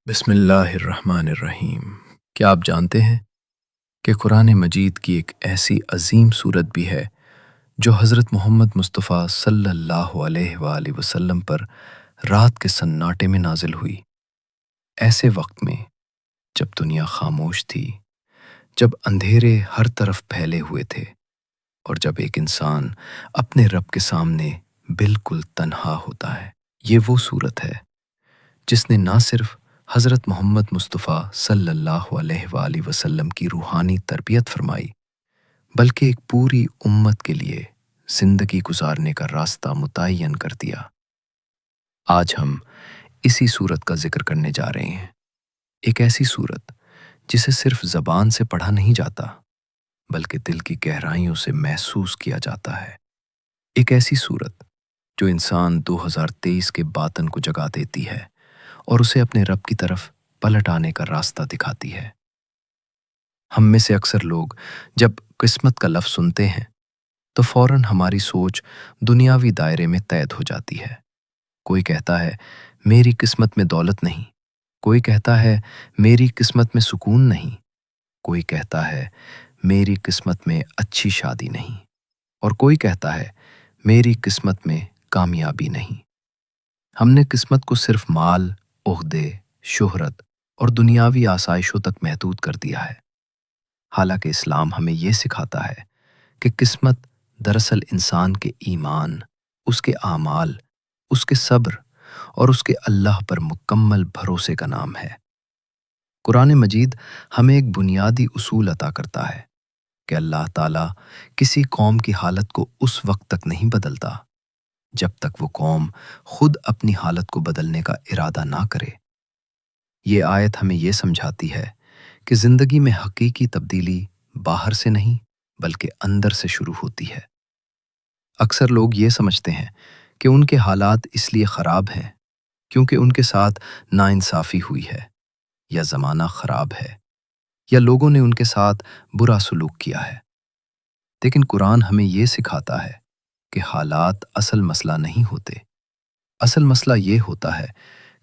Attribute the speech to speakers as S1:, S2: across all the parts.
S1: بسم اللہ الرحمن الرحیم۔ کیا آپ جانتے ہیں کہ قرآن مجید کی ایک ایسی عظیم صورت بھی ہے جو حضرت محمد مصطفیٰ صلی اللہ علیہ وآلہ وسلم پر رات کے سناٹے میں نازل ہوئی، ایسے وقت میں جب دنیا خاموش تھی، جب اندھیرے ہر طرف پھیلے ہوئے تھے، اور جب ایک انسان اپنے رب کے سامنے بالکل تنہا ہوتا ہے۔ یہ وہ صورت ہے جس نے نہ صرف حضرت محمد مصطفیٰ صلی اللہ علیہ وآلہ وسلم کی روحانی تربیت فرمائی، بلکہ ایک پوری امت کے لیے زندگی گزارنے کا راستہ متعین کر دیا۔ آج ہم اسی صورت کا ذکر کرنے جا رہے ہیں، ایک ایسی صورت جسے صرف زبان سے پڑھا نہیں جاتا بلکہ دل کی گہرائیوں سے محسوس کیا جاتا ہے، ایک ایسی صورت جو انسان 2023 کے باطن کو جگا دیتی ہے اور اسے اپنے رب کی طرف پلٹ آنے کا راستہ دکھاتی ہے۔ ہم میں سے اکثر لوگ جب قسمت کا لفظ سنتے ہیں تو فوراً ہماری سوچ دنیاوی دائرے میں قید ہو جاتی ہے۔ کوئی کہتا ہے میری قسمت میں دولت نہیں، کوئی کہتا ہے میری قسمت میں سکون نہیں، کوئی کہتا ہے میری قسمت میں اچھی شادی نہیں، اور کوئی کہتا ہے میری قسمت میں کامیابی نہیں۔ ہم نے قسمت کو صرف مال، عہدے، شہرت اور دنیاوی آسائشوں تک محدود کر دیا ہے، حالانکہ اسلام ہمیں یہ سکھاتا ہے کہ قسمت دراصل انسان کے ایمان، اس کے اعمال، اس کے صبر اور اس کے اللہ پر مکمل بھروسے کا نام ہے۔ قرآن مجید ہمیں ایک بنیادی اصول عطا کرتا ہے کہ اللہ تعالیٰ کسی قوم کی حالت کو اس وقت تک نہیں بدلتا جب تک وہ قوم خود اپنی حالت کو بدلنے کا ارادہ نہ کرے۔ یہ آیت ہمیں یہ سمجھاتی ہے کہ زندگی میں حقیقی تبدیلی باہر سے نہیں بلکہ اندر سے شروع ہوتی ہے۔ اکثر لوگ یہ سمجھتے ہیں کہ ان کے حالات اس لیے خراب ہیں کیونکہ ان کے ساتھ ناانصافی ہوئی ہے، یا زمانہ خراب ہے، یا لوگوں نے ان کے ساتھ برا سلوک کیا ہے۔ لیکن قرآن ہمیں یہ سکھاتا ہے کہ حالات اصل مسئلہ نہیں ہوتے، اصل مسئلہ یہ ہوتا ہے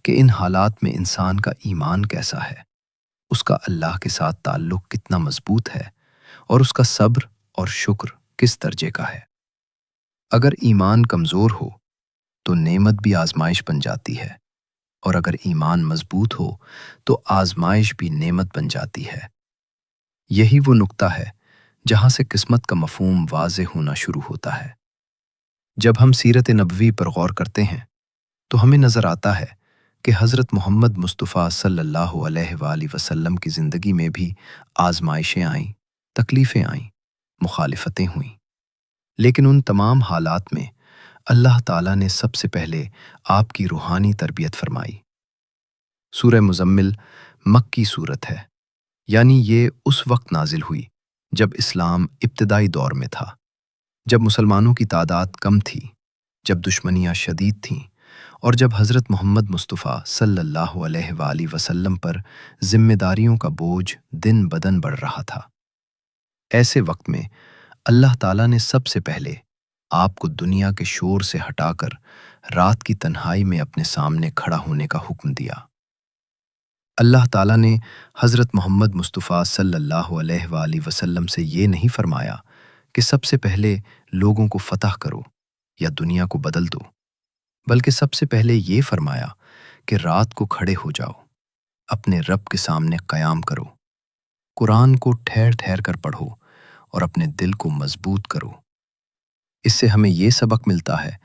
S1: کہ ان حالات میں انسان کا ایمان کیسا ہے، اس کا اللہ کے ساتھ تعلق کتنا مضبوط ہے، اور اس کا صبر اور شکر کس درجے کا ہے۔ اگر ایمان کمزور ہو تو نعمت بھی آزمائش بن جاتی ہے، اور اگر ایمان مضبوط ہو تو آزمائش بھی نعمت بن جاتی ہے۔ یہی وہ نقطہ ہے جہاں سے قسمت کا مفہوم واضح ہونا شروع ہوتا ہے۔ جب ہم سیرت نبوی پر غور کرتے ہیں تو ہمیں نظر آتا ہے کہ حضرت محمد مصطفیٰ صلی اللہ علیہ وآلہ وسلم کی زندگی میں بھی آزمائشیں آئیں، تکلیفیں آئیں، مخالفتیں ہوئیں، لیکن ان تمام حالات میں اللہ تعالیٰ نے سب سے پہلے آپ کی روحانی تربیت فرمائی۔ سورہ مزمل مکی صورت ہے، یعنی یہ اس وقت نازل ہوئی جب اسلام ابتدائی دور میں تھا، جب مسلمانوں کی تعداد کم تھی، جب دشمنیاں شدید تھیں، اور جب حضرت محمد مصطفیٰ صلی اللہ علیہ وآلہ وسلم پر ذمہ داریوں کا بوجھ دن بدن بڑھ رہا تھا۔ ایسے وقت میں اللہ تعالیٰ نے سب سے پہلے آپ کو دنیا کے شور سے ہٹا کر رات کی تنہائی میں اپنے سامنے کھڑا ہونے کا حکم دیا۔ اللہ تعالیٰ نے حضرت محمد مصطفیٰ صلی اللہ علیہ وآلہ وسلم سے یہ نہیں فرمایا کہ سب سے پہلے لوگوں کو فتح کرو یا دنیا کو بدل دو، بلکہ سب سے پہلے یہ فرمایا کہ رات کو کھڑے ہو جاؤ، اپنے رب کے سامنے قیام کرو، قرآن کو ٹھہر ٹھہر کر پڑھو اور اپنے دل کو مضبوط کرو۔ اس سے ہمیں یہ سبق ملتا ہے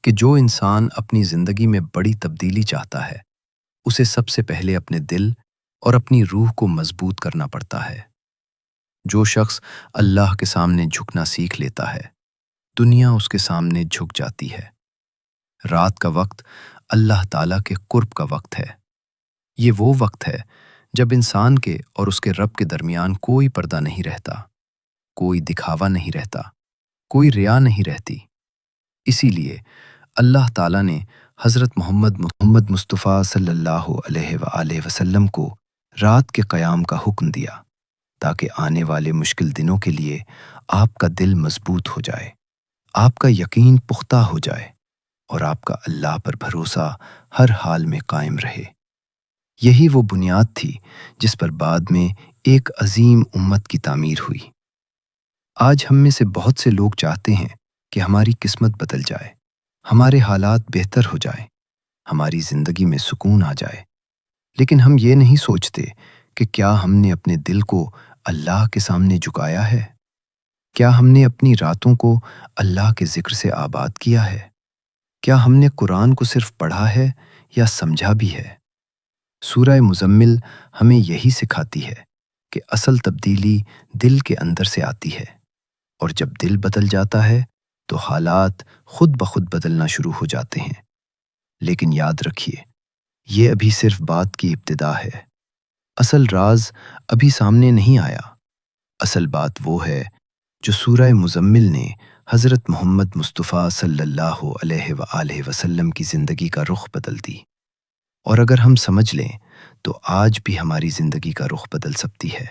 S1: کہ جو انسان اپنی زندگی میں بڑی تبدیلی چاہتا ہے، اسے سب سے پہلے اپنے دل اور اپنی روح کو مضبوط کرنا پڑتا ہے۔ جو شخص اللہ کے سامنے جھکنا سیکھ لیتا ہے، دنیا اس کے سامنے جھک جاتی ہے۔ رات کا وقت اللہ تعالیٰ کے قرب کا وقت ہے۔ یہ وہ وقت ہے جب انسان کے اور اس کے رب کے درمیان کوئی پردہ نہیں رہتا، کوئی دکھاوا نہیں رہتا، کوئی ریا نہیں رہتی۔ اسی لیے اللہ تعالیٰ نے حضرت محمد مصطفیٰ صلی اللہ علیہ وآلہ وسلم کو رات کے قیام کا حکم دیا تاکہ آنے والے مشکل دنوں کے لیے آپ کا دل مضبوط ہو جائے، آپ کا یقین پختہ ہو جائے، اور آپ کا اللہ پر بھروسہ ہر حال میں قائم رہے۔ یہی وہ بنیاد تھی جس پر بعد میں ایک عظیم امت کی تعمیر ہوئی۔ آج ہم میں سے بہت سے لوگ چاہتے ہیں کہ ہماری قسمت بدل جائے، ہمارے حالات بہتر ہو جائیں، ہماری زندگی میں سکون آ جائے، لیکن ہم یہ نہیں سوچتے کہ کیا ہم نے اپنے دل کو اللہ کے سامنے جھکایا ہے؟ کیا ہم نے اپنی راتوں کو اللہ کے ذکر سے آباد کیا ہے؟ کیا ہم نے قرآن کو صرف پڑھا ہے یا سمجھا بھی ہے؟ سورہ مزمل ہمیں یہی سکھاتی ہے کہ اصل تبدیلی دل کے اندر سے آتی ہے، اور جب دل بدل جاتا ہے تو حالات خود بخود بدلنا شروع ہو جاتے ہیں۔ لیکن یاد رکھیے، یہ ابھی صرف بات کی ابتدا ہے۔ اصل راز ابھی سامنے نہیں آیا۔ اصل بات وہ ہے جو سورہ مزمل نے حضرت محمد مصطفیٰ صلی اللہ علیہ وآلہ وسلم کی زندگی کا رخ بدل دی، اور اگر ہم سمجھ لیں تو آج بھی ہماری زندگی کا رخ بدل سکتی ہے۔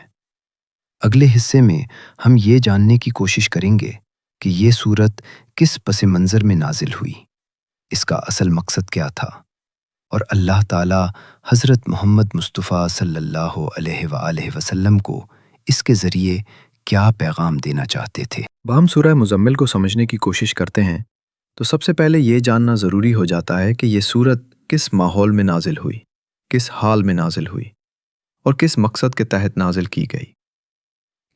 S1: اگلے حصے میں ہم یہ جاننے کی کوشش کریں گے کہ یہ صورت کس پس منظر میں نازل ہوئی، اس کا اصل مقصد کیا تھا، اور اللہ تعالیٰ حضرت محمد مصطفیٰ صلی اللہ علیہ وآلہ وسلم کو اس کے ذریعے کیا پیغام دینا چاہتے تھے۔ ہم سورہ مزمل کو سمجھنے کی کوشش کرتے ہیں تو سب سے پہلے یہ جاننا ضروری ہو جاتا ہے کہ یہ صورت کس ماحول میں نازل ہوئی، کس حال میں نازل ہوئی، اور کس مقصد کے تحت نازل کی گئی۔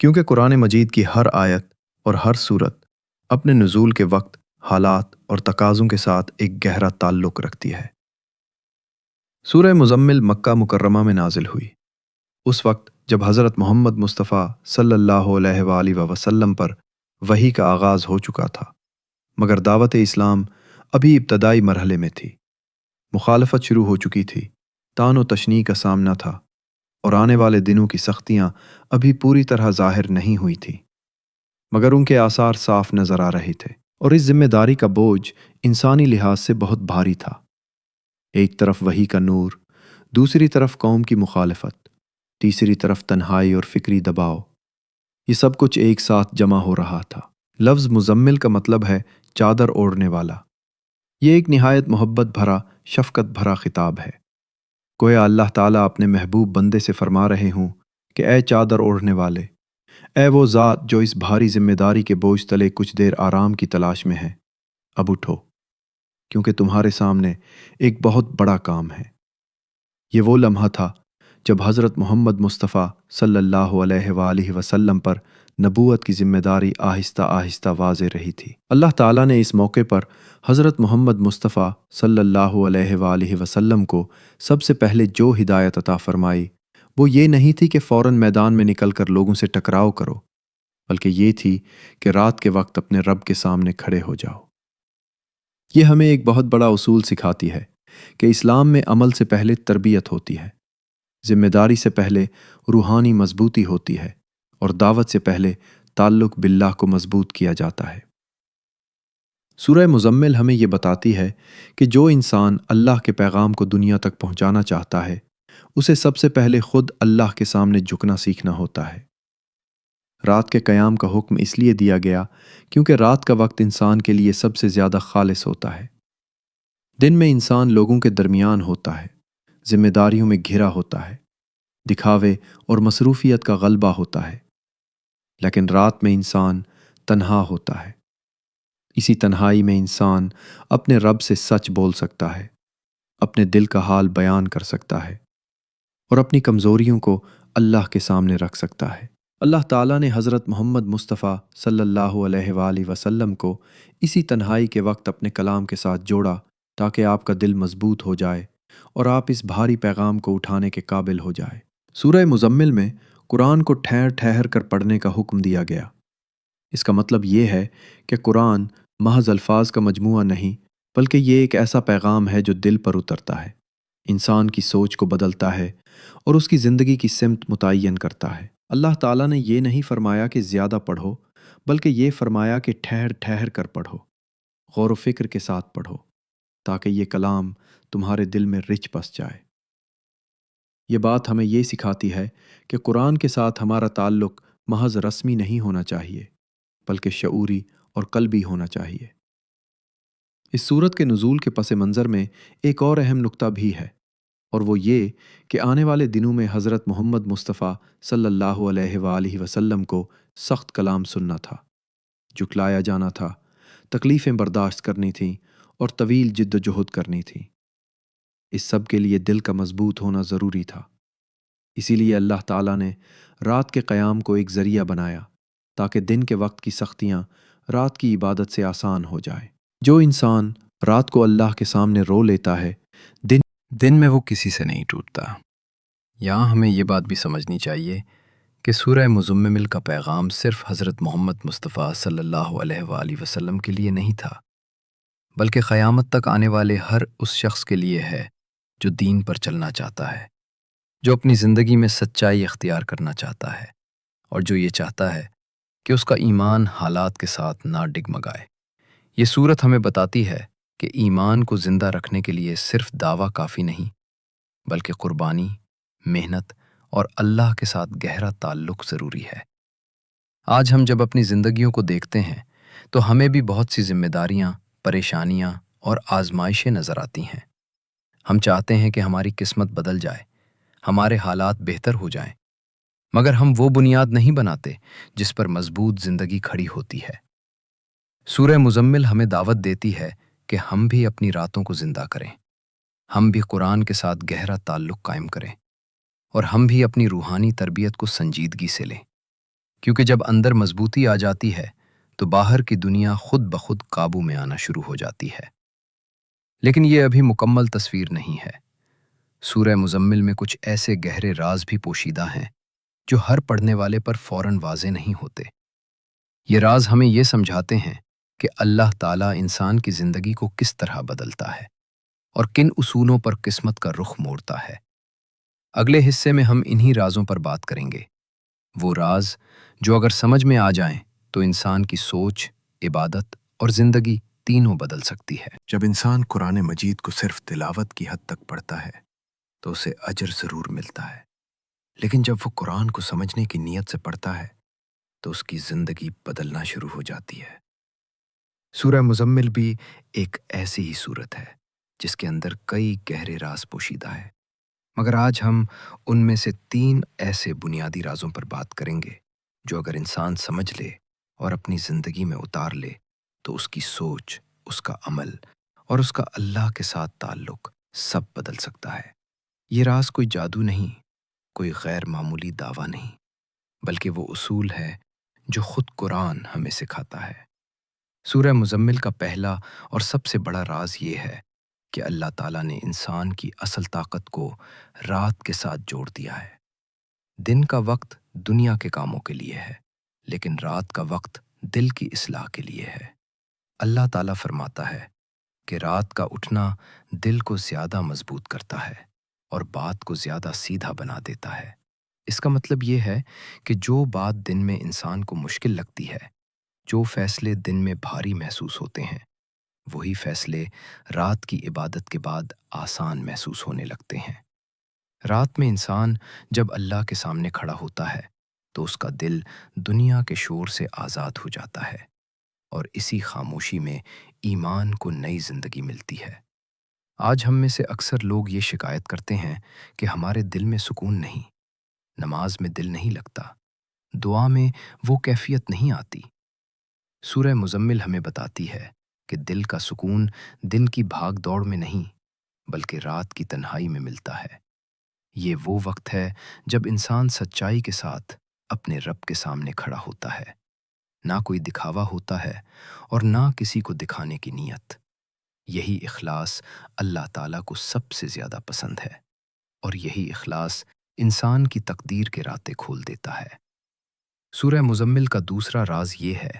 S1: کیونکہ قرآن مجید کی ہر آیت اور ہر صورت اپنے نزول کے وقت، حالات اور تقاضوں کے ساتھ ایک گہرا تعلق رکھتی ہے۔ سورہ مزمل مکہ مکرمہ میں نازل ہوئی، اس وقت جب حضرت محمد مصطفیٰ صلی اللہ علیہ وآلہ وسلم پر وحی کا آغاز ہو چکا تھا، مگر دعوت اسلام ابھی ابتدائی مرحلے میں تھی۔ مخالفت شروع ہو چکی تھی، طعن و تشنیع کا سامنا تھا، اور آنے والے دنوں کی سختیاں ابھی پوری طرح ظاہر نہیں ہوئی تھیں، مگر ان کے آثار صاف نظر آ رہے تھے، اور اس ذمہ داری کا بوجھ انسانی لحاظ سے بہت بھاری تھا۔ ایک طرف وحی کا نور، دوسری طرف قوم کی مخالفت، تیسری طرف تنہائی اور فکری دباؤ، یہ سب کچھ ایک ساتھ جمع ہو رہا تھا۔ لفظ مزمل کا مطلب ہے چادر اوڑھنے والا۔ یہ ایک نہایت محبت بھرا، شفقت بھرا خطاب ہے، گویا اللہ تعالیٰ اپنے محبوب بندے سے فرما رہے ہوں کہ اے چادر اوڑھنے والے، اے وہ ذات جو اس بھاری ذمہ داری کے بوجھ تلے کچھ دیر آرام کی تلاش میں ہے، اب اٹھو، کیونکہ تمہارے سامنے ایک بہت بڑا کام ہے۔ یہ وہ لمحہ تھا جب حضرت محمد مصطفیٰ صلی اللہ علیہ وآلہ وسلم پر نبوت کی ذمہ داری آہستہ آہستہ واضح رہی تھی۔ اللہ تعالیٰ نے اس موقع پر حضرت محمد مصطفیٰ صلی اللہ علیہ وآلہ وسلم کو سب سے پہلے جو ہدایت عطا فرمائی وہ یہ نہیں تھی کہ فوراً میدان میں نکل کر لوگوں سے ٹکراؤ کرو، بلکہ یہ تھی کہ رات کے وقت اپنے رب کے سامنے کھڑے ہو جاؤ۔ یہ ہمیں ایک بہت بڑا اصول سکھاتی ہے کہ اسلام میں عمل سے پہلے تربیت ہوتی ہے، ذمہ داری سے پہلے روحانی مضبوطی ہوتی ہے، اور دعوت سے پہلے تعلق باللہ کو مضبوط کیا جاتا ہے۔ سورہ مزمل ہمیں یہ بتاتی ہے کہ جو انسان اللہ کے پیغام کو دنیا تک پہنچانا چاہتا ہے، اسے سب سے پہلے خود اللہ کے سامنے جھکنا سیکھنا ہوتا ہے۔ رات کے قیام کا حکم اس لیے دیا گیا کیونکہ رات کا وقت انسان کے لیے سب سے زیادہ خالص ہوتا ہے۔ دن میں انسان لوگوں کے درمیان ہوتا ہے، ذمہ داریوں میں گھرا ہوتا ہے، دکھاوے اور مصروفیت کا غلبہ ہوتا ہے، لیکن رات میں انسان تنہا ہوتا ہے۔ اسی تنہائی میں انسان اپنے رب سے سچ بول سکتا ہے، اپنے دل کا حال بیان کر سکتا ہے، اور اپنی کمزوریوں کو اللہ کے سامنے رکھ سکتا ہے۔ اللہ تعالیٰ نے حضرت محمد مصطفیٰ صلی اللہ علیہ وآلہ وسلم کو اسی تنہائی کے وقت اپنے کلام کے ساتھ جوڑا تاکہ آپ کا دل مضبوط ہو جائے اور آپ اس بھاری پیغام کو اٹھانے کے قابل ہو جائے۔ سورہ مزمل میں قرآن کو ٹھہر ٹھہر کر پڑھنے کا حکم دیا گیا۔ اس کا مطلب یہ ہے کہ قرآن محض الفاظ کا مجموعہ نہیں، بلکہ یہ ایک ایسا پیغام ہے جو دل پر اترتا ہے، انسان کی سوچ کو بدلتا ہے اور اس کی زندگی کی سمت متعین کرتا ہے۔ اللہ تعالیٰ نے یہ نہیں فرمایا کہ زیادہ پڑھو، بلکہ یہ فرمایا کہ ٹھہر ٹھہر کر پڑھو، غور و فکر کے ساتھ پڑھو، تاکہ یہ کلام تمہارے دل میں رچ بس جائے۔ یہ بات ہمیں یہ سکھاتی ہے کہ قرآن کے ساتھ ہمارا تعلق محض رسمی نہیں ہونا چاہیے، بلکہ شعوری اور قلبی ہونا چاہیے۔ اس سورت کے نزول کے پس منظر میں ایک اور اہم نقطہ بھی ہے۔
S2: اور وہ یہ کہ آنے والے دنوں میں حضرت محمد مصطفیٰ صلی اللہ علیہ وآلہ وسلم کو سخت کلام سننا تھا، جھٹلایا جانا تھا، تکلیفیں برداشت کرنی تھیں اور طویل جد و جہد کرنی تھی۔ اس سب کے لیے دل کا مضبوط ہونا ضروری تھا۔ اسی لیے اللہ تعالیٰ نے رات کے قیام کو ایک ذریعہ بنایا تاکہ دن کے وقت کی سختیاں رات کی عبادت سے آسان ہو جائیں۔ جو انسان رات کو اللہ کے سامنے رو لیتا ہے،
S1: دن میں وہ کسی سے نہیں ٹوٹتا۔ یہاں ہمیں یہ بات بھی سمجھنی چاہیے کہ سورہ مزمل کا پیغام صرف حضرت محمد مصطفیٰ صلی اللہ علیہ وآلہ وسلم کے لیے نہیں تھا، بلکہ قیامت تک آنے والے ہر اس شخص کے لیے ہے جو دین پر چلنا چاہتا ہے، جو اپنی زندگی میں سچائی اختیار کرنا چاہتا ہے، اور جو یہ چاہتا ہے کہ اس کا ایمان حالات کے ساتھ نہ ڈگمگائے۔ یہ صورت ہمیں بتاتی ہے کہ ایمان کو زندہ رکھنے کے لیے صرف دعویٰ کافی نہیں، بلکہ قربانی، محنت اور اللہ کے ساتھ گہرا تعلق ضروری ہے۔ آج ہم جب اپنی زندگیوں کو دیکھتے ہیں تو ہمیں بھی بہت سی ذمہ داریاں، پریشانیاں اور آزمائشیں نظر آتی ہیں۔ ہم چاہتے ہیں کہ ہماری قسمت بدل جائے، ہمارے حالات بہتر ہو جائیں، مگر ہم وہ بنیاد نہیں بناتے جس پر مضبوط زندگی کھڑی ہوتی ہے۔ سورہ مزمل ہمیں دعوت دیتی ہے کہ ہم بھی اپنی راتوں کو زندہ کریں، ہم بھی قرآن کے ساتھ گہرا تعلق قائم کریں، اور ہم بھی اپنی روحانی تربیت کو سنجیدگی سے لیں، کیونکہ جب اندر مضبوطی آ جاتی ہے تو باہر کی دنیا خود بخود قابو میں آنا شروع ہو جاتی ہے۔ لیکن یہ ابھی مکمل تصویر نہیں ہے۔ سورہ مزمل میں کچھ ایسے گہرے راز بھی پوشیدہ ہیں جو ہر پڑھنے والے پر فوراً واضح نہیں ہوتے۔ یہ راز ہمیں یہ سمجھاتے ہیں کہ اللہ تعالیٰ انسان کی زندگی کو کس طرح بدلتا ہے اور کن اصولوں پر قسمت کا رخ موڑتا ہے۔ اگلے حصے میں ہم انہی رازوں پر بات کریں گے، وہ راز جو اگر سمجھ میں آ جائیں تو انسان کی سوچ، عبادت اور زندگی تینوں بدل سکتی ہے۔ جب انسان قرآن مجید کو صرف تلاوت کی حد تک پڑھتا ہے تو اسے اجر ضرور ملتا ہے، لیکن جب وہ قرآن کو سمجھنے کی نیت سے پڑھتا ہے تو اس کی زندگی بدلنا شروع ہو جاتی ہے۔ سورہ مزمل بھی ایک ایسی ہی صورت ہے جس کے اندر کئی گہرے راز پوشیدہ ہے، مگر آج ہم ان میں سے 3 ایسے بنیادی رازوں پر بات کریں گے جو اگر انسان سمجھ لے اور اپنی زندگی میں اتار لے تو اس کی سوچ، اس کا عمل اور اس کا اللہ کے ساتھ تعلق سب بدل سکتا ہے۔ یہ راز کوئی جادو نہیں، کوئی غیر معمولی دعویٰ نہیں، بلکہ وہ اصول ہے جو خود قرآن ہمیں سکھاتا ہے۔ سورہ مزمل کا پہلا اور سب سے بڑا راز یہ ہے کہ اللہ تعالیٰ نے انسان کی اصل طاقت کو رات کے ساتھ جوڑ دیا ہے۔ دن کا وقت دنیا کے کاموں کے لیے ہے، لیکن رات کا وقت دل کی اصلاح کے لیے ہے۔ اللہ تعالیٰ فرماتا ہے کہ رات کا اٹھنا دل کو زیادہ مضبوط کرتا ہے اور بات کو زیادہ سیدھا بنا دیتا ہے۔ اس کا مطلب یہ ہے کہ جو بات دن میں انسان کو مشکل لگتی ہے، جو فیصلے دن میں بھاری محسوس ہوتے ہیں، وہی فیصلے رات کی عبادت کے بعد آسان محسوس ہونے لگتے ہیں۔ رات میں انسان جب اللہ کے سامنے کھڑا ہوتا ہے تو اس کا دل دنیا کے شور سے آزاد ہو جاتا ہے، اور اسی خاموشی میں ایمان کو نئی زندگی ملتی ہے۔ آج ہم میں سے اکثر لوگ یہ شکایت کرتے ہیں کہ ہمارے دل میں سکون نہیں، نماز میں دل نہیں لگتا، دعا میں وہ کیفیت نہیں آتی۔ سورہ مزمل ہمیں بتاتی ہے کہ دل کا سکون دن کی بھاگ دوڑ میں نہیں، بلکہ رات کی تنہائی میں ملتا ہے۔ یہ وہ وقت ہے جب انسان سچائی کے ساتھ اپنے رب کے سامنے کھڑا ہوتا ہے، نہ کوئی دکھاوا ہوتا ہے اور نہ کسی کو دکھانے کی نیت۔ یہی اخلاص اللہ تعالیٰ کو سب سے زیادہ پسند ہے، اور یہی اخلاص انسان کی تقدیر کے راستے کھول دیتا ہے۔ سورہ مزمل کا دوسرا راز یہ ہے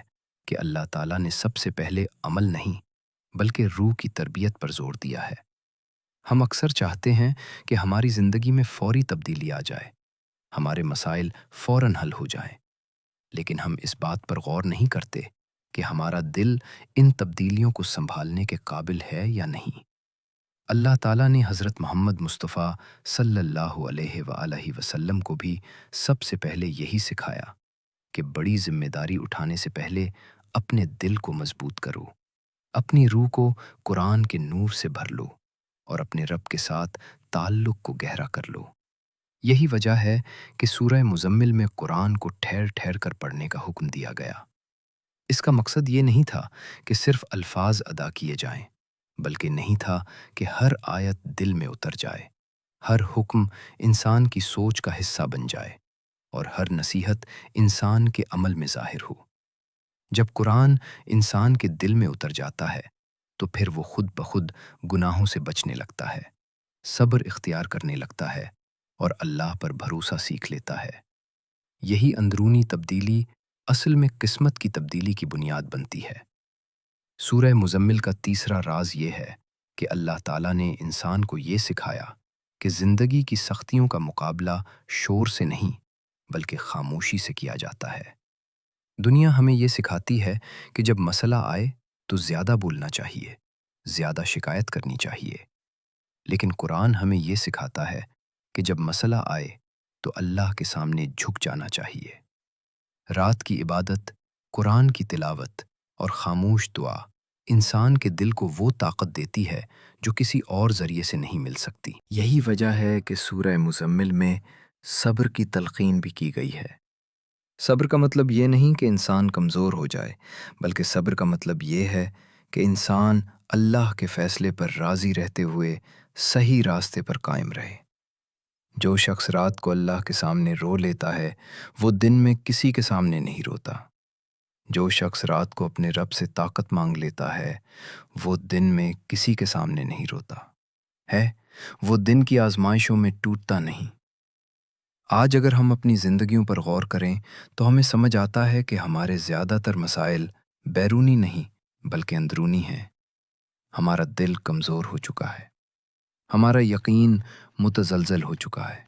S1: کہ اللہ تعالیٰ نے سب سے پہلے عمل نہیں بلکہ روح کی تربیت پر زور دیا ہے۔ ہم اکثر چاہتے ہیں کہ ہماری زندگی میں فوری تبدیلی آ جائے، ہمارے مسائل فوراً حل ہو جائیں، لیکن ہم اس بات پر غور نہیں کرتے کہ ہمارا دل ان تبدیلیوں کو سنبھالنے کے قابل ہے یا نہیں۔ اللہ تعالیٰ نے حضرت محمد مصطفیٰ صلی اللہ علیہ وآلہ وسلم کو بھی سب سے پہلے یہی سکھایا کہ بڑی ذمہ داری اٹھانے سے پہلے اپنے دل کو مضبوط کرو، اپنی روح کو قرآن کے نور سے بھر لو، اور اپنے رب کے ساتھ تعلق کو گہرا کر لو۔ یہی وجہ ہے کہ سورہ مزمل میں قرآن کو ٹھہر ٹھہر کر پڑھنے کا حکم دیا گیا۔ اس کا مقصد یہ نہیں تھا کہ صرف الفاظ ادا کیے جائیں، بلکہ نہیں تھا کہ ہر آیت دل میں اتر جائے، ہر حکم انسان کی سوچ کا حصہ بن جائے، اور ہر نصیحت انسان کے عمل میں ظاہر ہو۔ جب قرآن انسان کے دل میں اتر جاتا ہے تو پھر وہ خود بخود گناہوں سے بچنے لگتا ہے، صبر اختیار کرنے لگتا ہے، اور اللہ پر بھروسہ سیکھ لیتا ہے۔ یہی اندرونی تبدیلی اصل میں قسمت کی تبدیلی کی بنیاد بنتی ہے۔ سورہ مزمل کا تیسرا راز یہ ہے کہ اللہ تعالیٰ نے انسان کو یہ سکھایا کہ زندگی کی سختیوں کا مقابلہ شور سے نہیں بلکہ خاموشی سے کیا جاتا ہے۔ دنیا ہمیں یہ سکھاتی ہے کہ جب مسئلہ آئے تو زیادہ بولنا چاہیے، زیادہ شکایت کرنی چاہیے، لیکن قرآن ہمیں یہ سکھاتا ہے کہ جب مسئلہ آئے تو اللہ کے سامنے جھک جانا چاہیے۔ رات کی عبادت، قرآن کی تلاوت اور خاموش دعا انسان کے دل کو وہ طاقت دیتی ہے جو کسی اور ذریعے سے نہیں مل سکتی۔ یہی وجہ ہے کہ سورہ مزمل میں صبر کی تلقین بھی کی گئی ہے۔ صبر کا مطلب یہ نہیں کہ انسان کمزور ہو جائے، بلکہ صبر کا مطلب یہ ہے کہ انسان اللہ کے فیصلے پر راضی رہتے ہوئے صحیح راستے پر قائم رہے۔ جو شخص رات کو اللہ کے سامنے رو لیتا ہے وہ دن میں کسی کے سامنے نہیں روتا۔ جو شخص رات کو اپنے رب سے طاقت مانگ لیتا ہے وہ دن میں کسی کے سامنے نہیں روتا ہے، وہ دن کی آزمائشوں میں ٹوٹتا نہیں۔ آج اگر ہم اپنی زندگیوں پر غور کریں تو ہمیں سمجھ آتا ہے کہ ہمارے زیادہ تر مسائل بیرونی نہیں بلکہ اندرونی ہیں۔ ہمارا دل کمزور ہو چکا ہے، ہمارا یقین متزلزل ہو چکا ہے،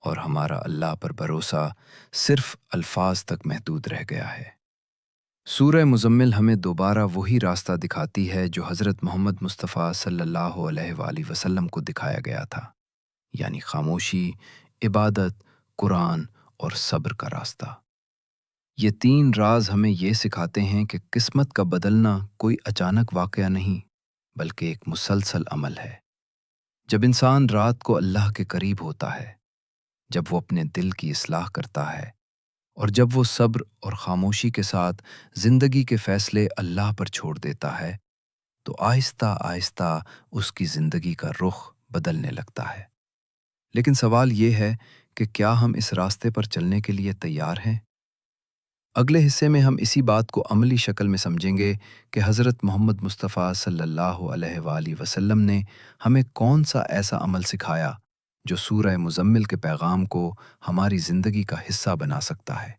S1: اور ہمارا اللہ پر بھروسہ صرف الفاظ تک محدود رہ گیا ہے۔ سورہ مزمل ہمیں دوبارہ وہی راستہ دکھاتی ہے جو حضرت محمد مصطفیٰ صلی اللہ علیہ وآلہ وسلم کو دکھایا گیا تھا، یعنی خاموشی، عبادت، قرآن اور صبر کا راستہ۔ یہ تین راز ہمیں یہ سکھاتے ہیں کہ قسمت کا بدلنا کوئی اچانک واقعہ نہیں بلکہ ایک مسلسل عمل ہے۔ جب انسان رات کو اللہ کے قریب ہوتا ہے، جب وہ اپنے دل کی اصلاح کرتا ہے، اور جب وہ صبر اور خاموشی کے ساتھ زندگی کے فیصلے اللہ پر چھوڑ دیتا ہے، تو آہستہ آہستہ اس کی زندگی کا رخ بدلنے لگتا ہے۔ لیکن سوال یہ ہے کہ کیا ہم اس راستے پر چلنے کے لیے تیار ہیں؟ اگلے حصے میں ہم اسی بات کو عملی شکل میں سمجھیں گے کہ حضرت محمد مصطفیٰ صلی اللہ علیہ وآلہ وسلم نے ہمیں کون سا ایسا عمل سکھایا جو سورہ مزمل کے پیغام کو ہماری زندگی کا حصہ بنا سکتا ہے،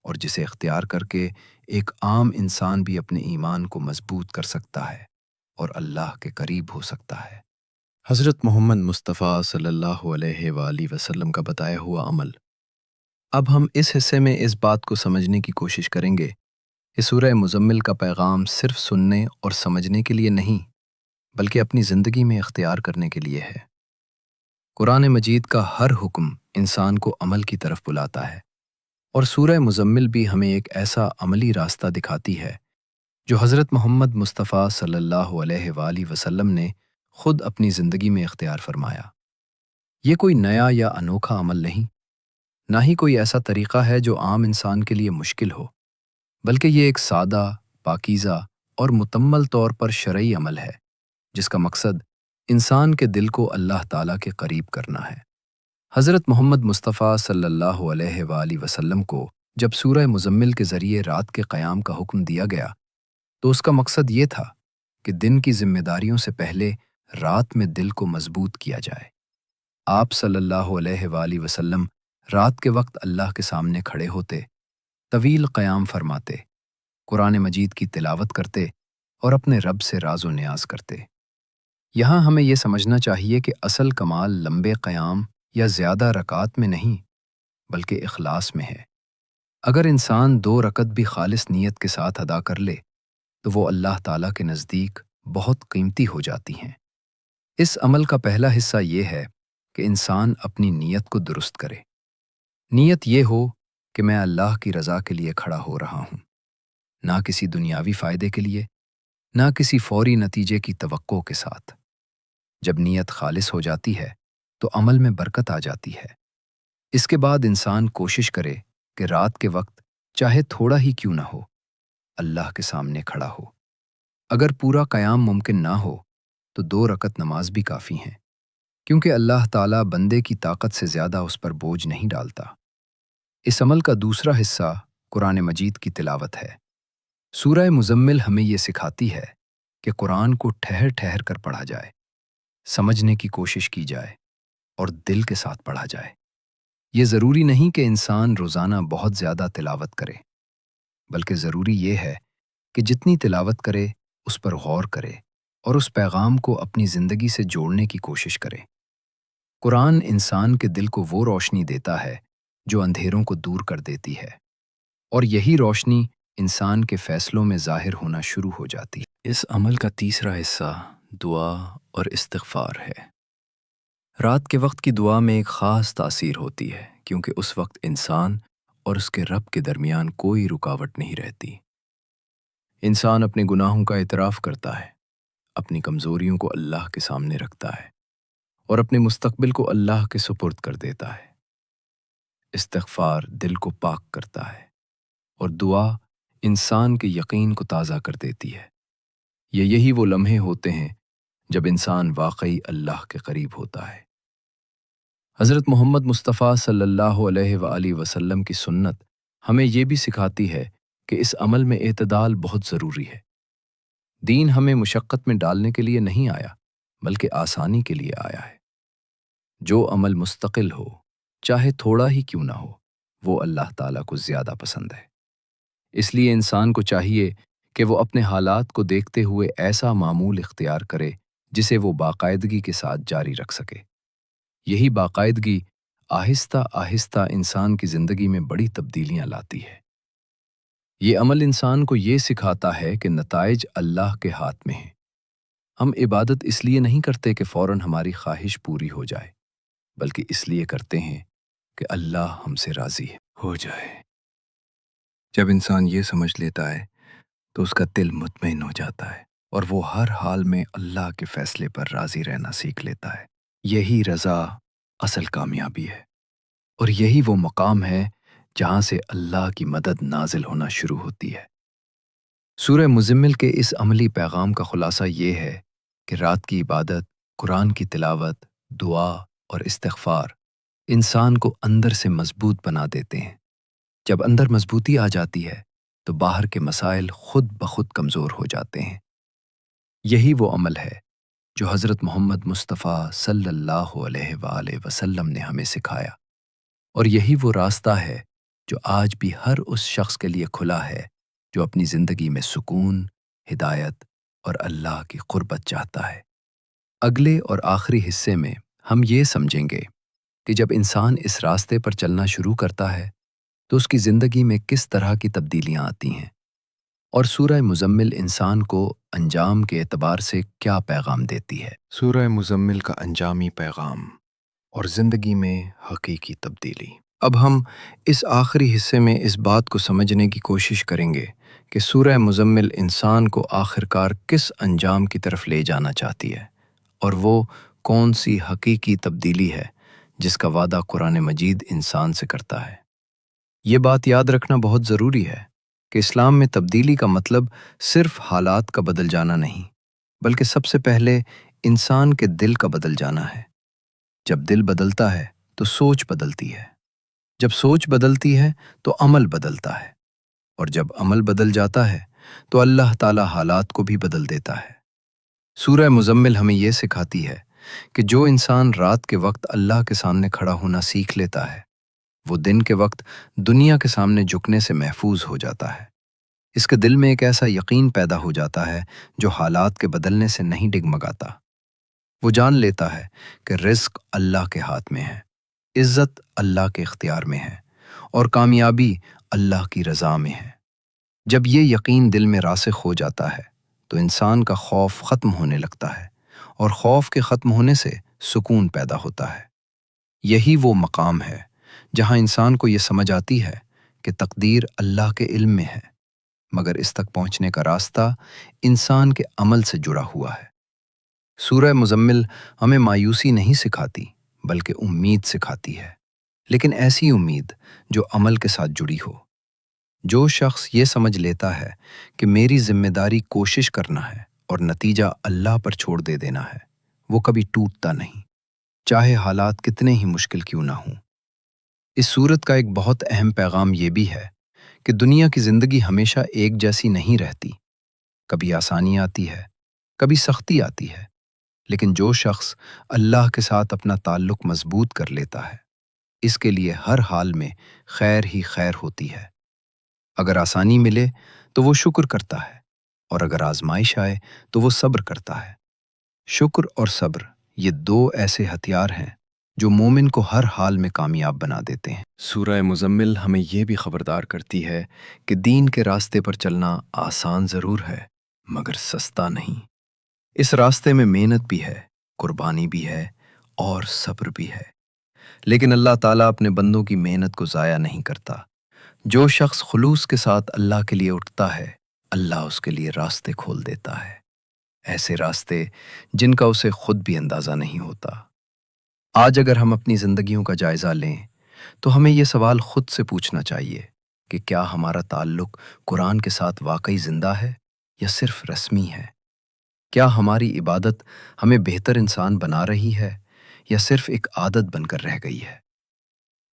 S1: اور جسے اختیار کر کے ایک عام انسان بھی اپنے ایمان کو مضبوط کر سکتا ہے اور اللہ کے قریب ہو سکتا ہے۔ حضرت محمد مصطفیٰ صلی اللہ علیہ وآلہ وسلم کا بتایا ہوا عمل۔ اب ہم اس حصے میں اس بات کو سمجھنے کی کوشش کریں گے کہ سورہ مزمل کا پیغام صرف سننے اور سمجھنے کے لیے نہیں بلکہ اپنی زندگی میں اختیار کرنے کے لیے ہے۔ قرآن مجید کا ہر حکم انسان کو عمل کی طرف بلاتا ہے، اور سورہ مزمل بھی ہمیں ایک ایسا عملی راستہ دکھاتی ہے جو حضرت محمد مصطفیٰ صلی اللہ علیہ وآلہ وسلم نے خود اپنی زندگی میں اختیار فرمایا۔ یہ کوئی نیا یا انوکھا عمل نہیں، نہ ہی کوئی ایسا طریقہ ہے جو عام انسان کے لیے مشکل ہو، بلکہ یہ ایک سادہ، پاکیزہ اور مکمل طور پر شرعی عمل ہے جس کا مقصد انسان کے دل کو اللہ تعالیٰ کے قریب کرنا ہے۔ حضرت محمد مصطفیٰ صلی اللہ علیہ وآلہ وسلم کو جب سورہ مزمل کے ذریعے رات کے قیام کا حکم دیا گیا تو اس کا مقصد یہ تھا کہ دن کی ذمہ داریوں سے پہلے رات میں دل کو مضبوط کیا جائے۔ آپ صلی اللہ علیہ وآلہ وسلم رات کے وقت اللہ کے سامنے کھڑے ہوتے، طویل قیام فرماتے، قرآن مجید کی تلاوت کرتے اور اپنے رب سے راز و نیاز کرتے۔ یہاں ہمیں یہ سمجھنا چاہیے کہ اصل کمال لمبے قیام یا زیادہ رکعات میں نہیں بلکہ اخلاص میں ہے۔ اگر انسان 2 رکعت بھی خالص نیت کے ساتھ ادا کر لے تو وہ اللہ تعالیٰ کے نزدیک بہت قیمتی ہو جاتی ہیں۔ اس عمل کا پہلا حصہ یہ ہے کہ انسان اپنی نیت کو درست کرے۔ نیت یہ ہو کہ میں اللہ کی رضا کے لیے کھڑا ہو رہا ہوں، نہ کسی دنیاوی فائدے کے لیے، نہ کسی فوری نتیجے کی توقع کے ساتھ۔ جب نیت خالص ہو جاتی ہے تو عمل میں برکت آ جاتی ہے۔ اس کے بعد انسان کوشش کرے کہ رات کے وقت چاہے تھوڑا ہی کیوں نہ ہو اللہ کے سامنے کھڑا ہو۔ اگر پورا قیام ممکن نہ ہو تو 2 رکعت نماز بھی کافی ہیں، کیونکہ اللہ تعالیٰ بندے کی طاقت سے زیادہ اس پر بوجھ نہیں ڈالتا۔ اس عمل کا دوسرا حصہ قرآن مجید کی تلاوت ہے۔ سورہ مزمل ہمیں یہ سکھاتی ہے کہ قرآن کو ٹھہر ٹھہر کر پڑھا جائے، سمجھنے کی کوشش کی جائے اور دل کے ساتھ پڑھا جائے۔ یہ ضروری نہیں کہ انسان روزانہ بہت زیادہ تلاوت کرے، بلکہ ضروری یہ ہے کہ جتنی تلاوت کرے اس پر غور کرے اور اس پیغام کو اپنی زندگی سے جوڑنے کی کوشش کرے۔ قرآن انسان کے دل کو وہ روشنی دیتا ہے جو اندھیروں کو دور کر دیتی ہے، اور یہی روشنی انسان کے فیصلوں میں ظاہر ہونا شروع ہو جاتی ہے۔ اس عمل کا تیسرا حصہ دعا اور استغفار ہے۔ رات کے وقت کی دعا میں ایک خاص تاثیر ہوتی ہے، کیونکہ اس وقت انسان اور اس کے رب کے درمیان کوئی رکاوٹ نہیں رہتی۔ انسان اپنے گناہوں کا اعتراف کرتا ہے، اپنی کمزوریوں کو اللہ کے سامنے رکھتا ہے اور اپنے مستقبل کو اللہ کے سپرد کر دیتا ہے۔ استغفار دل کو پاک کرتا ہے اور دعا انسان کے یقین کو تازہ کر دیتی ہے۔ یہی وہ لمحے ہوتے ہیں جب انسان واقعی اللہ کے قریب ہوتا ہے۔ حضرت محمد مصطفیٰ صلی اللہ علیہ وآلہ وسلم کی سنت ہمیں یہ بھی سکھاتی ہے کہ اس عمل میں اعتدال بہت ضروری ہے۔ دین ہمیں مشقت میں ڈالنے کے لیے نہیں آیا، بلکہ آسانی کے لیے آیا ہے۔ جو عمل مستقل ہو، چاہے تھوڑا ہی کیوں نہ ہو، وہ اللہ تعالیٰ کو زیادہ پسند ہے۔ اس لیے انسان کو چاہیے کہ وہ اپنے حالات کو دیکھتے ہوئے ایسا معمول اختیار کرے جسے وہ باقاعدگی کے ساتھ جاری رکھ سکے۔ یہی باقاعدگی آہستہ آہستہ انسان کی زندگی میں بڑی تبدیلیاں لاتی ہے۔ یہ عمل انسان کو یہ سکھاتا ہے کہ نتائج اللہ کے ہاتھ میں ہیں۔ ہم عبادت اس لیے نہیں کرتے کہ فوراً ہماری خواہش پوری ہو جائے، بلکہ اس لیے کرتے ہیں کہ اللہ ہم سے راضی ہو جائے۔ جب انسان یہ سمجھ لیتا ہے تو اس کا دل مطمئن ہو جاتا ہے اور وہ ہر حال میں اللہ کے فیصلے پر راضی رہنا سیکھ لیتا ہے۔ یہی رضا اصل کامیابی ہے، اور یہی وہ مقام ہے جہاں سے اللہ کی مدد نازل ہونا شروع ہوتی ہے۔ سورہ مزمل کے اس عملی پیغام کا خلاصہ یہ ہے کہ رات کی عبادت، قرآن کی تلاوت، دعا اور استغفار انسان کو اندر سے مضبوط بنا دیتے ہیں۔ جب اندر مضبوطی آ جاتی ہے تو باہر کے مسائل خود بخود کمزور ہو جاتے ہیں۔ یہی وہ عمل ہے جو حضرت محمد مصطفیٰ صلی اللہ علیہ وآلہ وسلم نے ہمیں سکھایا، اور یہی وہ راستہ ہے جو آج بھی ہر اس شخص کے لیے کھلا ہے جو اپنی زندگی میں سکون، ہدایت اور اللہ کی قربت چاہتا ہے۔ اگلے اور آخری حصے میں ہم یہ سمجھیں گے کہ جب انسان اس راستے پر چلنا شروع کرتا ہے تو اس کی زندگی میں کس طرح کی تبدیلیاں آتی ہیں، اور سورہ مزمل انسان کو انجام کے اعتبار سے کیا پیغام دیتی ہے۔ سورہ مزمل کا انجامی پیغام اور زندگی میں حقیقی تبدیلی۔ اب ہم اس آخری حصے میں اس بات کو سمجھنے کی کوشش کریں گے کہ سورہ مزمل انسان کو آخرکار کس انجام کی طرف لے جانا چاہتی ہے، اور وہ کون سی حقیقی تبدیلی ہے جس کا وعدہ قرآن مجید انسان سے کرتا ہے۔ یہ بات یاد رکھنا بہت ضروری ہے کہ اسلام میں تبدیلی کا مطلب صرف حالات کا بدل جانا نہیں، بلکہ سب سے پہلے انسان کے دل کا بدل جانا ہے۔ جب دل بدلتا ہے تو سوچ بدلتی ہے، جب سوچ بدلتی ہے تو عمل بدلتا ہے، اور جب عمل بدل جاتا ہے تو اللہ تعالیٰ حالات کو بھی بدل دیتا ہے۔ سورہ مزمل ہمیں یہ سکھاتی ہے کہ جو انسان رات کے وقت اللہ کے سامنے کھڑا ہونا سیکھ لیتا ہے، وہ دن کے وقت دنیا کے سامنے جھکنے سے محفوظ ہو جاتا ہے۔ اس کے دل میں ایک ایسا یقین پیدا ہو جاتا ہے جو حالات کے بدلنے سے نہیں ڈگمگاتا۔ وہ جان لیتا ہے کہ رزق اللہ کے ہاتھ میں ہے، عزت اللہ کے اختیار میں ہے، اور کامیابی اللہ کی رضا میں ہے۔ جب یہ یقین دل میں راسخ ہو جاتا ہے تو انسان کا خوف ختم ہونے لگتا ہے، اور خوف کے ختم ہونے سے سکون پیدا ہوتا ہے۔ یہی وہ مقام ہے جہاں انسان کو یہ سمجھ آتی ہے کہ تقدیر اللہ کے علم میں ہے، مگر اس تک پہنچنے کا راستہ انسان کے عمل سے جڑا ہوا ہے۔ سورہ مزمل ہمیں مایوسی نہیں سکھاتی، بلکہ امید سکھاتی ہے، لیکن ایسی امید جو عمل کے ساتھ جڑی ہو۔ جو شخص یہ سمجھ لیتا ہے کہ میری ذمہ داری کوشش کرنا ہے اور نتیجہ اللہ پر چھوڑ دے دینا ہے، وہ کبھی ٹوٹتا نہیں، چاہے حالات کتنے ہی مشکل کیوں نہ ہوں۔ اس صورت کا ایک بہت اہم پیغام یہ بھی ہے کہ دنیا کی زندگی ہمیشہ ایک جیسی نہیں رہتی، کبھی آسانی آتی ہے، کبھی سختی آتی ہے، لیکن جو شخص اللہ کے ساتھ اپنا تعلق مضبوط کر لیتا ہے، اس کے لیے ہر حال میں خیر ہی خیر ہوتی ہے۔ اگر آسانی ملے تو وہ شکر کرتا ہے، اور اگر آزمائش آئے تو وہ صبر کرتا ہے۔ شکر اور صبر یہ دو ایسے ہتھیار ہیں جو مومن کو ہر حال میں کامیاب بنا دیتے ہیں۔ سورہ مزمل ہمیں یہ بھی خبردار کرتی ہے کہ دین کے راستے پر چلنا آسان ضرور ہے، مگر سستا نہیں۔ اس راستے میں محنت بھی ہے، قربانی بھی ہے اور صبر بھی ہے، لیکن اللہ تعالیٰ اپنے بندوں کی محنت کو ضائع نہیں کرتا۔ جو شخص خلوص کے ساتھ اللہ کے لیے اٹھتا ہے، اللہ اس کے لیے راستے کھول دیتا ہے، ایسے راستے جن کا اسے خود بھی اندازہ نہیں ہوتا۔ آج اگر ہم اپنی زندگیوں کا جائزہ لیں تو ہمیں یہ سوال خود سے پوچھنا چاہیے کہ کیا ہمارا تعلق قرآن کے ساتھ واقعی زندہ ہے یا صرف رسمی ہے؟ کیا ہماری عبادت ہمیں بہتر انسان بنا رہی ہے یا صرف ایک عادت بن کر رہ گئی ہے؟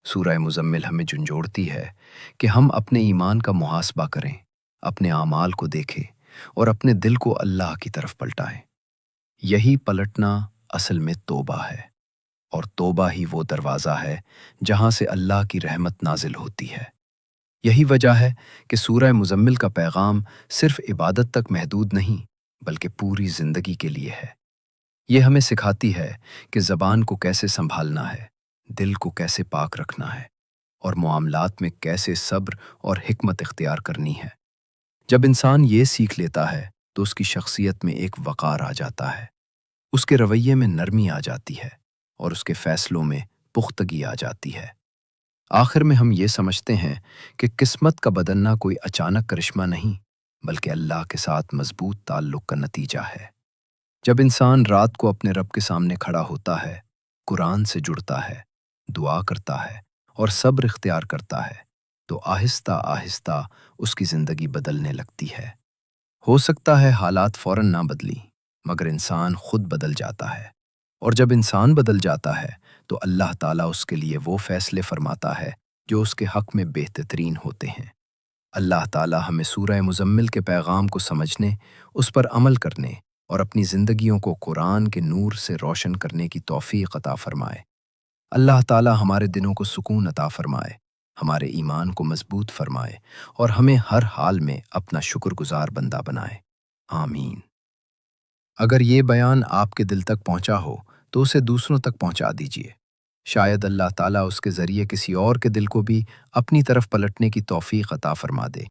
S1: سورہ مزمل ہمیں جھنجھوڑتی ہے کہ ہم اپنے ایمان کا محاسبہ کریں، اپنے اعمال کو دیکھیں اور اپنے دل کو اللہ کی طرف پلٹائیں۔ یہی پلٹنا اصل میں توبہ ہے، اور توبہ ہی وہ دروازہ ہے جہاں سے اللہ کی رحمت نازل ہوتی ہے۔ یہی وجہ ہے کہ سورہ مزمل کا پیغام صرف عبادت تک محدود نہیں، بلکہ پوری زندگی کے لیے ہے۔ یہ ہمیں سکھاتی ہے کہ زبان کو کیسے سنبھالنا ہے، دل کو کیسے پاک رکھنا ہے، اور معاملات میں کیسے صبر اور حکمت اختیار کرنی ہے۔ جب انسان یہ سیکھ لیتا ہے تو اس کی شخصیت میں ایک وقار آ جاتا ہے، اس کے رویے میں نرمی آ جاتی ہے، اور اس کے فیصلوں میں پختگی آ جاتی ہے۔ آخر میں ہم یہ سمجھتے ہیں کہ قسمت کا بدلنا کوئی اچانک کرشمہ نہیں، بلکہ اللہ کے ساتھ مضبوط تعلق کا نتیجہ ہے۔ جب انسان رات کو اپنے رب کے سامنے کھڑا ہوتا ہے، قرآن سے جڑتا ہے، دعا کرتا ہے اور صبر اختیار کرتا ہے، تو آہستہ آہستہ اس کی زندگی بدلنے لگتی ہے۔ ہو سکتا ہے حالات فوراً نہ بدلیں، مگر انسان خود بدل جاتا ہے، اور جب انسان بدل جاتا ہے تو اللہ تعالیٰ اس کے لیے وہ فیصلے فرماتا ہے جو اس کے حق میں بہترین ہوتے ہیں۔ اللہ تعالیٰ ہمیں سورہ مزمل کے پیغام کو سمجھنے، اس پر عمل کرنے اور اپنی زندگیوں کو قرآن کے نور سے روشن کرنے کی توفیق عطا فرمائے۔ اللہ تعالیٰ ہمارے دلوں کو سکون عطا فرمائے، ہمارے ایمان کو مضبوط فرمائے اور ہمیں ہر حال میں اپنا شکر گزار بندہ بنائے۔ آمین۔ اگر یہ بیان آپ کے دل تک پہنچا ہو تو اسے دوسروں تک پہنچا دیجیے، شاید اللہ تعالیٰ اس کے ذریعے کسی اور کے دل کو بھی اپنی طرف پلٹنے کی توفیق عطا فرما دے۔